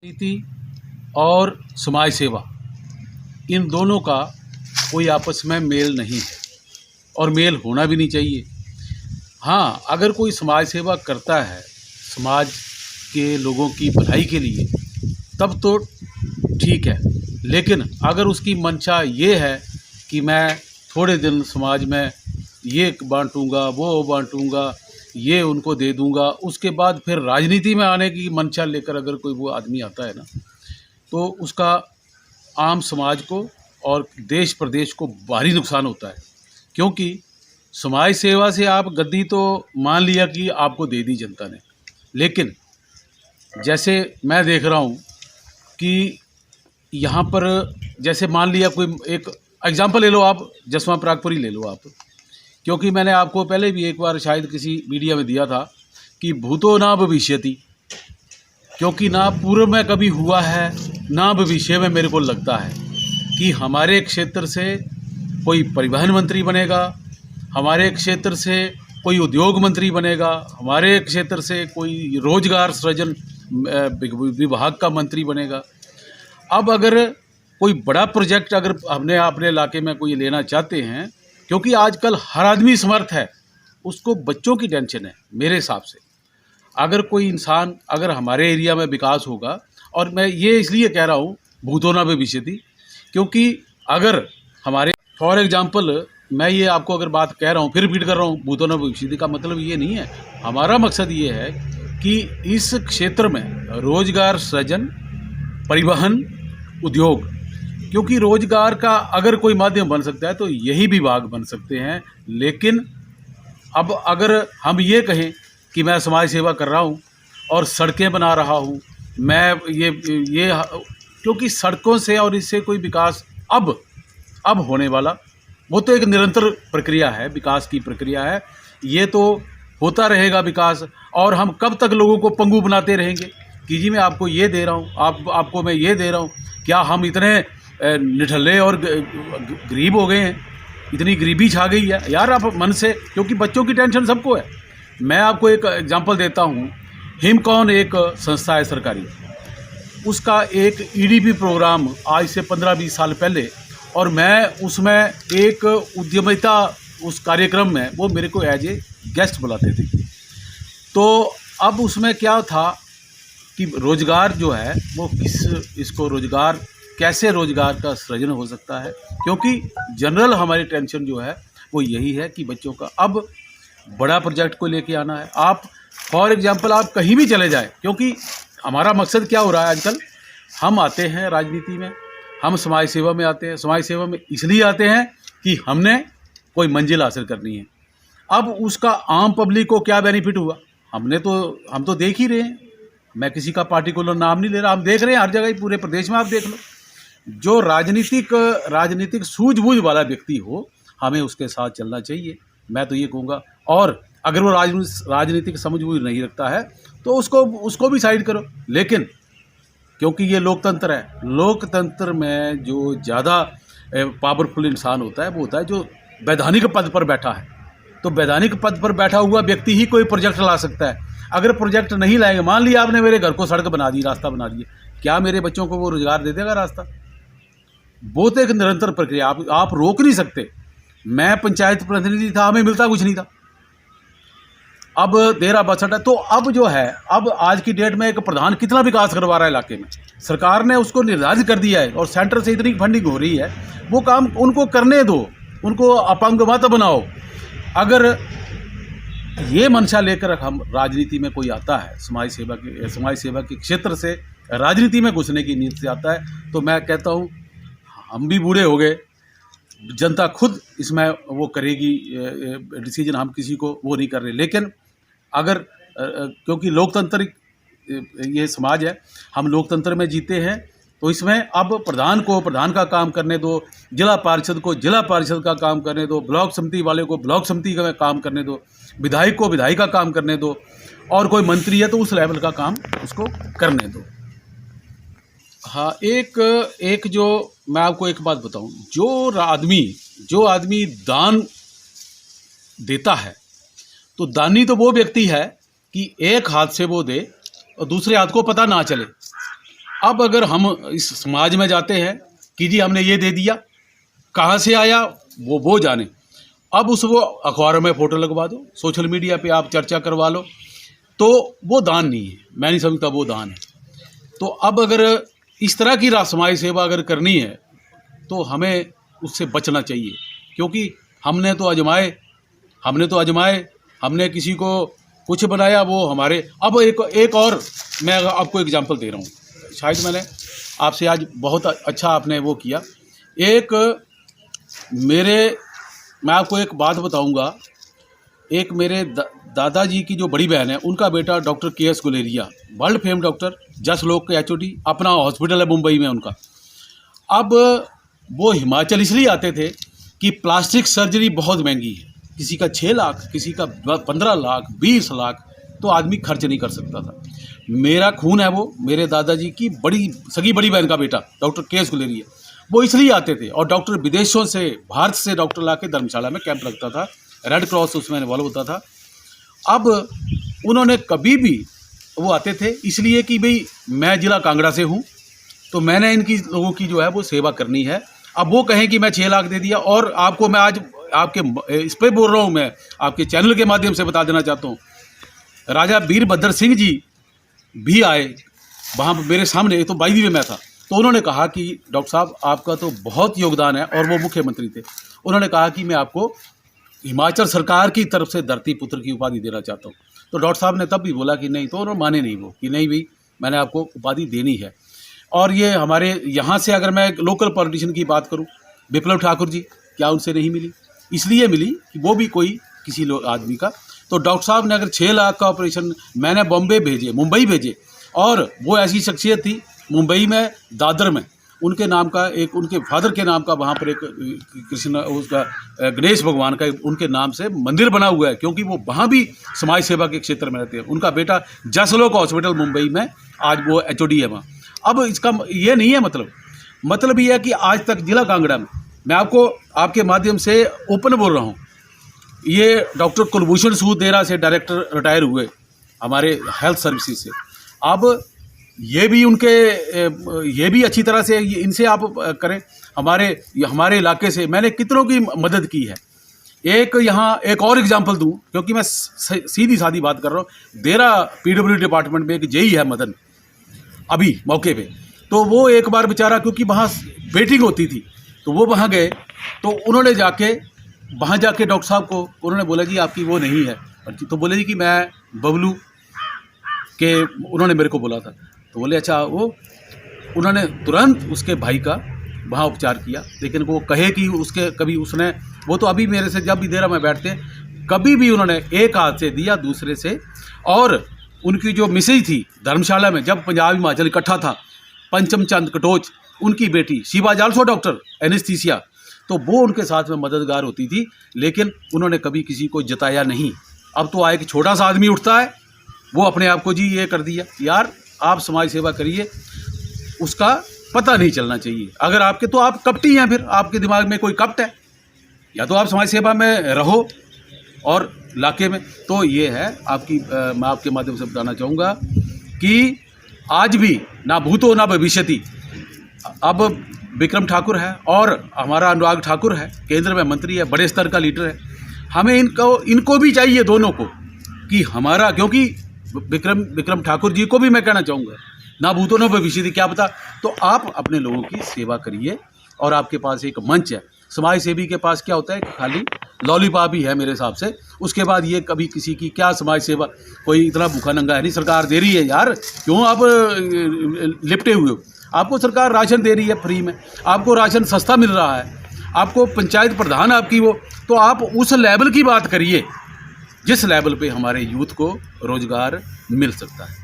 नीति और समाज सेवा, इन दोनों का कोई आपस में मेल नहीं है और मेल होना भी नहीं चाहिए। हाँ, अगर कोई समाज सेवा करता है समाज के लोगों की भलाई के लिए, तब तो ठीक है। लेकिन अगर उसकी मंशा ये है कि मैं थोड़े दिन समाज में ये बांटूंगा, वो बांटूंगा, ये उनको दे दूंगा, उसके बाद फिर राजनीति में आने की मंशा लेकर अगर कोई वो आदमी आता है ना, तो उसका आम समाज को और देश प्रदेश को भारी नुकसान होता है। क्योंकि समाज सेवा से आप गद्दी तो मान लिया कि आपको दे दी जनता ने, लेकिन जैसे मैं देख रहा हूँ कि यहाँ पर जैसे मान लिया कोई एक एग्जांपल ले लो, आप जसवां परागपुरी ले लो आप, क्योंकि मैंने आपको पहले भी एक बार शायद किसी मीडिया में दिया था कि भूतो ना भविष्यति, क्योंकि ना पूर्व में कभी हुआ है ना भविष्य में मेरे को लगता है कि हमारे क्षेत्र से कोई परिवहन मंत्री बनेगा, हमारे क्षेत्र से कोई उद्योग मंत्री बनेगा, हमारे क्षेत्र से कोई रोजगार सृजन विभाग का मंत्री बनेगा। अब अगर कोई बड़ा प्रोजेक्ट अगर हमने अपने इलाके में कोई लेना चाहते हैं, क्योंकि आजकल हर आदमी समर्थ है, उसको बच्चों की टेंशन है मेरे हिसाब से। अगर कोई इंसान अगर हमारे एरिया में विकास होगा, और मैं ये इसलिए कह रहा हूँ भूतो न भविष्यति, क्योंकि अगर हमारे फॉर एग्जांपल मैं ये आपको अगर बात कह रहा हूँ, फिर रिपीट कर रहा हूँ, भूतो न भविष्यति का मतलब ये नहीं है। हमारा मकसद ये है कि इस क्षेत्र में रोजगार सृजन, परिवहन, उद्योग, क्योंकि रोजगार का अगर कोई माध्यम बन सकता है तो यही विभाग बन सकते हैं। लेकिन अब अगर हम ये कहें कि मैं समाज सेवा कर रहा हूँ और सड़कें बना रहा हूँ, मैं ये क्योंकि सड़कों से और इससे कोई विकास अब होने वाला, वो तो एक निरंतर प्रक्रिया है, विकास की प्रक्रिया है, ये तो होता रहेगा विकास। और हम कब तक लोगों को पंगु बनाते रहेंगे कि जी मैं आपको ये दे रहा हूँ, आपको मैं ये दे रहा हूँ। क्या हम इतने निठल्ले और गरीब हो गए हैं, इतनी गरीबी छा गई है यार आप मन से, क्योंकि बच्चों की टेंशन सबको है। मैं आपको एक एग्जांपल देता हूँ, हिमकॉन एक संस्था है सरकारी, उसका एक ईडीपी प्रोग्राम आज से 15-20 साल पहले, और मैं उसमें एक उद्यमिता उस कार्यक्रम में वो मेरे को एज ए गेस्ट बुलाते थे। तो अब उसमें क्या था कि रोज़गार जो है वो इसको रोज़गार कैसे रोज़गार का सृजन हो सकता है, क्योंकि जनरल हमारी टेंशन जो है वो यही है कि बच्चों का अब बड़ा प्रोजेक्ट को लेके आना है। आप फॉर एग्जांपल आप कहीं भी चले जाएं, क्योंकि हमारा मकसद क्या हो रहा है आजकल, हम आते हैं राजनीति में, हम समाज सेवा में आते हैं। समाज सेवा में इसलिए आते हैं कि हमने कोई मंजिल हासिल करनी है। अब उसका आम पब्लिक को क्या बेनिफिट हुआ, हम तो देख ही रहे हैं। मैं किसी का पार्टिकुलर नाम नहीं ले रहा, हम देख रहे हैं हर जगह, पूरे प्रदेश में आप देख लो। जो राजनीतिक सूझबूझ वाला व्यक्ति हो, हमें उसके साथ चलना चाहिए, मैं तो ये कहूँगा। और अगर वो राजनीतिक समझबूझ नहीं रखता है तो उसको भी साइड करो। लेकिन क्योंकि ये लोकतंत्र है, लोकतंत्र में जो ज़्यादा पावरफुल इंसान होता है वो होता है जो वैधानिक पद पर बैठा है। तो वैधानिक पद पर बैठा हुआ व्यक्ति ही कोई प्रोजेक्ट ला सकता है। अगर प्रोजेक्ट नहीं लाएंगे, मान लिया आपने मेरे घर को सड़क बना दी, रास्ता बना दिया, क्या मेरे बच्चों को वो रोजगार दे देगा रास्ता? वो तो एक निरंतर प्रक्रिया, आप रोक नहीं सकते। मैं पंचायत प्रतिनिधि था, हमें मिलता कुछ नहीं था, अब देरा बसट है। तो अब जो है, अब आज की डेट में एक प्रधान कितना विकास करवा रहा है इलाके में, सरकार ने उसको निर्धारित कर दिया है और सेंटर से इतनी फंडिंग हो रही है, वो काम उनको करने दो, उनको अपंग मत बनाओ। अगर ये मंशा लेकर हम राजनीति में कोई आता है, समाज सेवा के क्षेत्र से राजनीति में घुसने की नीयत से आता है, तो मैं कहता हूँ हम भी बूढ़े हो गए, जनता खुद इसमें वो करेगी डिसीजन, हम किसी को वो नहीं कर रहे। लेकिन अगर क्योंकि लोकतंत्र ये समाज है, हम लोकतंत्र में जीते हैं, तो इसमें अब प्रधान को प्रधान का काम करने दो, जिला पार्षद को जिला पार्षद का काम करने दो, ब्लॉक समिति वाले को ब्लॉक समिति का काम करने दो, विधायक को विधायक का काम करने दो, और कोई मंत्री है तो उस लेवल का काम उसको करने दो। हाँ, एक जो मैं आपको एक बात बताऊं, जो आदमी दान देता है, तो दानी तो वो व्यक्ति है कि एक हाथ से वो दे और दूसरे हाथ को पता ना चले। अब अगर हम इस समाज में जाते हैं कि जी हमने ये दे दिया, कहाँ से आया वो जाने, अब वो अखबारों में फ़ोटो लगवा दो, सोशल मीडिया पे आप चर्चा करवा लो, तो वो दान नहीं है, मैं नहीं समझता वो दान है। तो अब अगर इस तरह की समाज सेवा अगर करनी है तो हमें उससे बचना चाहिए, क्योंकि हमने तो आजमाए, हमने किसी को कुछ बनाया, वो हमारे। अब एक और मैं आपको एग्जांपल दे रहा हूँ, शायद मैंने आपसे आज बहुत अच्छा आपने वो किया। मैं आपको एक बात बताऊंगा। एक मेरे दादाजी की जो बड़ी बहन है, उनका बेटा doctor KS Guleria, world fame doctor, जस लोक के HOD, अपना हॉस्पिटल है मुंबई में उनका। अब वो हिमाचल इसलिए आते थे कि प्लास्टिक सर्जरी बहुत महंगी है, किसी का 6 लाख, किसी का 15 लाख, 20 लाख, तो आदमी खर्च नहीं कर सकता था। मेरा खून है वो, मेरे दादाजी की सगी बड़ी बहन का बेटा डॉक्टर KS गुलेरिया, वो इसलिए आते थे। और डॉक्टर विदेशों से, भारत से डॉक्टर ला के धर्मशाला में कैंप लगता था, रेड क्रॉस उसमें इन्वॉल्व होता था। अब उन्होंने कभी भी, वो आते थे इसलिए कि भाई मैं ज़िला कांगड़ा से हूँ, तो मैंने इनकी लोगों की जो है वो सेवा करनी है। अब वो कहें कि मैं 6 लाख दे दिया, और आपको मैं आज आपके इस पर बोल रहा हूँ, मैं आपके चैनल के माध्यम से बता देना चाहता हूँ, राजा वीरभद्र सिंह जी भी आए वहाँ मेरे सामने, तो बाई में मैं था, तो उन्होंने कहा कि डॉक्टर साहब आपका तो बहुत योगदान है, और वो मुख्यमंत्री थे। उन्होंने कहा कि मैं आपको हिमाचल सरकार की तरफ से धरती पुत्र की उपाधि देना चाहता हूँ। तो डॉक्टर साहब ने तब भी बोला कि नहीं, तो उन्होंने माने नहीं वो, कि नहीं भाई मैंने आपको उपाधि देनी है। और ये हमारे यहाँ से अगर मैं लोकल पॉलिटिशियन की बात करूँ, विप्लव ठाकुर जी, क्या उनसे नहीं मिली? इसलिए मिली कि वो भी कोई किसी आदमी का। तो डॉक्टर साहब ने अगर 6 लाख का ऑपरेशन, मैंने मुंबई भेजे, और वो ऐसी शख्सियत थी मुंबई में, दादर में, उनके नाम का एक, उनके फादर के नाम का वहाँ पर एक कृष्ण, उसका गणेश भगवान का उनके नाम से मंदिर बना हुआ है, क्योंकि वो वहाँ भी समाज सेवा के क्षेत्र में रहते हैं। उनका बेटा जसलोक हॉस्पिटल मुंबई में आज वो HOD है वहाँ। अब इसका ये नहीं है मतलब ये है कि आज तक जिला कांगड़ा में, मैं आपको आपके माध्यम से ओपन बोल रहा हूँ, ये डॉक्टर कुलभूषण सूद देरा से डायरेक्टर रिटायर हुए हमारे हेल्थ सर्विसेज से। अब ये भी अच्छी तरह से इनसे आप करें। हमारे इलाके से मैंने कितनों की मदद की है। यहाँ एक और एग्जांपल दूं, क्योंकि मैं सीधी सादी बात कर रहा हूँ। देरा PWD डिपार्टमेंट में एक JE है मदन, अभी मौके पे, तो वो एक बार बेचारा, क्योंकि वहाँ वेटिंग होती थी, तो वो वहाँ गए, तो उन्होंने वहाँ जाके डॉक्टर साहब को उन्होंने बोला जी आपकी वो नहीं है, तो बोले जी कि मैं बबलू के, उन्होंने मेरे को बोला था, तो बोले अच्छा। उन्होंने तुरंत उसके भाई का वहाँ उपचार किया, लेकिन वो कहे कि वो तो अभी मेरे से जब भी देरा में बैठते, कभी भी उन्होंने एक हाथ से दिया दूसरे से। और उनकी जो मिसेज थी धर्मशाला में, जब पंजाब हिमाचल इकट्ठा था, पंचम चंद कटोच, उनकी बेटी शिवा जालसो डॉक्टर एनेस्थीसिया, तो वो उनके साथ में मददगार होती थी, लेकिन उन्होंने कभी किसी को जताया नहीं। अब तो आए कि छोटा सा आदमी उठता है, वो अपने आप को जी ये कर दिया। यार आप समाज सेवा करिए, उसका पता नहीं चलना चाहिए। अगर आप कपटी हैं, फिर आपके दिमाग में कोई कपट है, या तो आप समाज सेवा में रहो और इलाके में। तो ये है मैं आपके माध्यम से बताना चाहूँगा कि आज भी ना भूतो ना भविष्यति। अब विक्रम ठाकुर है और हमारा अनुराग ठाकुर है, केंद्र में मंत्री है, बड़े स्तर का लीडर है। हमें इनको भी चाहिए, दोनों को, कि हमारा, क्योंकि विक्रम ठाकुर जी को भी मैं कहना चाहूँगा, ना भूतो ना भविष्यति, क्या पता। तो आप अपने लोगों की सेवा करिए, और आपके पास एक मंच है। समाज सेवी के पास क्या होता है कि खाली लॉलीपॉप ही है मेरे हिसाब से। उसके बाद ये कभी किसी की क्या समाज सेवा, कोई इतना भूखा नंगा है नहीं, सरकार दे रही है यार, क्यों आप लिपटे हुए हो? आपको सरकार राशन दे रही है फ्री में, आपको राशन सस्ता मिल रहा है, आपको पंचायत प्रधान आपकी वो, तो आप उस लेवल की बात करिए जिस लेवल पे हमारे यूथ को रोजगार मिल सकता है।